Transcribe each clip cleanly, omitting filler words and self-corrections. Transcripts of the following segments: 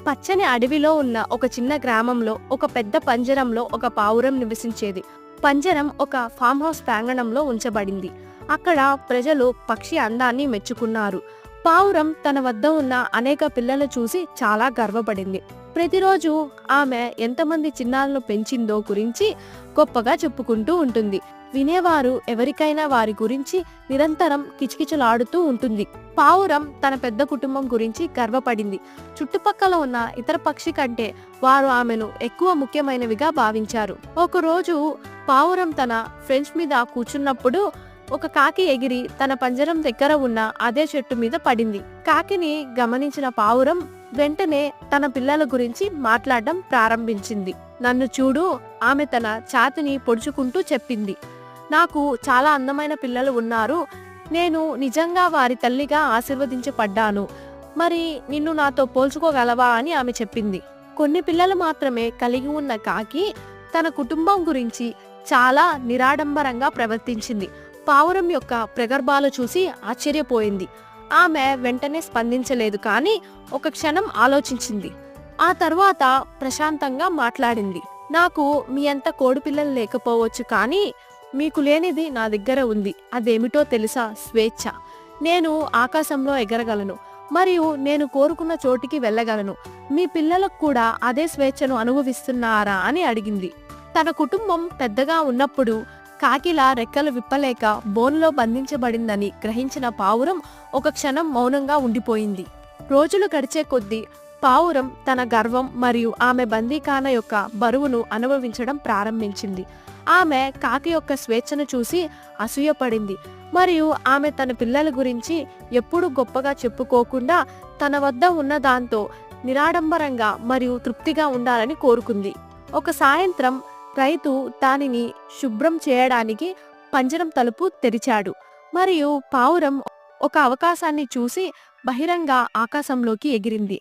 పచ్చని అడవిలో ఉన్న ఒక చిన్న గ్రామంలో ఒక పెద్ద పంజరంలో ఒక పావురం నివసించేది. పంజరం ఒక ఫామ్ హౌస్ ప్రాంగణంలో ఉంచబడింది. అక్కడ ప్రజలు పక్షి అందాన్ని మెచ్చుకున్నారు. పావురం తన వద్ద ఉన్న అనేక పిల్లలను చూసి చాలా గర్వపడింది. ప్రతిరోజు ఆమె ఎంతమంది చిన్నారులను పెంచిందో గురించి గొప్పగా చెప్పుకుంటూ ఉంటుంది. వినేవారు ఎవరికైనా వారి గురించి నిరంతరం కిచకిచలాడుతూ ఉంటుంది. పావురం తన పెద్ద కుటుంబం గురించి గర్వపడింది. చుట్టుపక్కల ఉన్న ఇతర పక్షి కంటే వారు ఆమెను ఎక్కువ ముఖ్యమైనవిగా భావించారు. ఒకరోజు పావురం తన ఫ్రెండ్స్ మీద కూర్చున్నప్పుడు ఒక కాకి ఎగిరి తన పంజరం దగ్గర ఉన్న అదే చెట్టు మీద పడింది. కాకిని గమనించిన పావురం వెంటనే తన పిల్లల గురించి మాట్లాడడం ప్రారంభించింది. నన్ను చూడు, ఆమె తన ఛాతిని పొడుచుకుంటూ చెప్పింది. నాకు చాలా అందమైన పిల్లలు ఉన్నారు. నేను నిజంగా వారి తల్లిగా ఆశీర్వదించబడ్డాను. మరి నిన్ను నాతో పోల్చుకోగలవా అని ఆమె చెప్పింది. కొన్ని పిల్లలు మాత్రమే కలిగి ఉన్న కాకి తన కుటుంబం గురించి చాలా నిరాడంబరంగా ప్రవర్తించింది. పావురం యొక్క ప్రగర్భాలు చూసి ఆశ్చర్యపోయింది. ఆమె వెంటనే స్పందించలేదు, కానీ ఒక క్షణం ఆలోచించింది. ఆ తర్వాత ప్రశాంతంగా మాట్లాడింది. నాకు మీ అంత కోడిపిల్లలు లేకపోవచ్చు, కానీ మీకు లేనిది నా దగ్గర ఉంది. అదేమిటో తెలుసా? స్వేచ్ఛ. నేను ఆకాశంలో ఎగరగలను మరియు నేను కోరుకున్న చోటికి వెళ్ళగలను. మీ పిల్లలకు కూడా అదే స్వేచ్ఛను అనుభవిస్తున్నారా అని అడిగింది. తన కుటుంబం పెద్దగా ఉన్నప్పుడు కాకిలా రెక్కలు విప్పలేక బోనులో బంధించబడిందని గ్రహించిన పావురం ఒక క్షణం మౌనంగా ఉండిపోయింది. రోజులు గడిచే కొద్దీ పావురం తన గర్వం మరియు ఆమె బందీఖాన యొక్క బరువును అనుభవించడం ప్రారంభించింది. ఆమె కాకి యొక్క స్వేచ్ఛను చూసి అసూయపడింది మరియు ఆమె తన పిల్లల గురించి ఎప్పుడూ గొప్పగా చెప్పుకోకుండా తన వద్ద ఉన్న దాంతో నిరాడంబరంగా మరియు తృప్తిగా ఉండాలని కోరుకుంది. ఒక సాయంత్రం రైతు దానిని శుభ్రం చేయడానికి పంజరం తలుపు తెరిచాడు మరియు పావురం ఒక అవకాశాన్ని చూసి బహిరంగ ఆకాశంలోకి ఎగిరింది.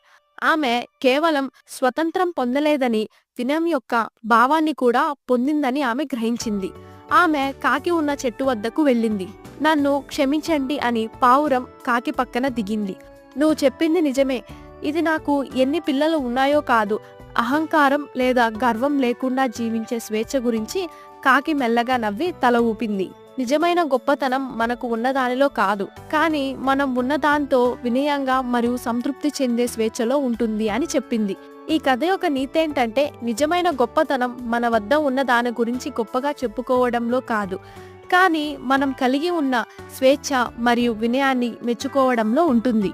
ఆమె కేవలం స్వతంత్రం పొందలేదని, వినయం యొక్క భావాన్ని కూడా పొందిందని ఆమె గ్రహించింది. ఆమె కాకి ఉన్న చెట్టు వద్దకు వెళ్ళింది. నన్ను క్షమించండి అని పావురం కాకి పక్కన దిగింది. నువ్వు చెప్పింది నిజమే. ఇది నాకు ఎన్ని పిల్లలు ఉన్నాయో కాదు, అహంకారం లేదా గర్వం లేకుండా జీవించే స్వేచ్ఛ గురించి కాకి మెల్లగా నవ్వి తల ఊపింది. నిజమైన గొప్పతనం మనకు ఉన్నదానిలో కాదు, కానీ మనం ఉన్నదాంతో వినయంగా మరియు సంతృప్తి చెందే స్వేచ్ఛలో ఉంటుంది అని చెప్పింది. ఈ కథ యొక్క నీతి ఏంటంటే, నిజమైన గొప్పతనం మన వద్ద ఉన్న దాని గురించి గొప్పగా చెప్పుకోవడంలో కాదు, కానీ మనం కలిగి ఉన్న స్వేచ్ఛ మరియు వినయాన్ని మెచ్చుకోవడంలో ఉంటుంది.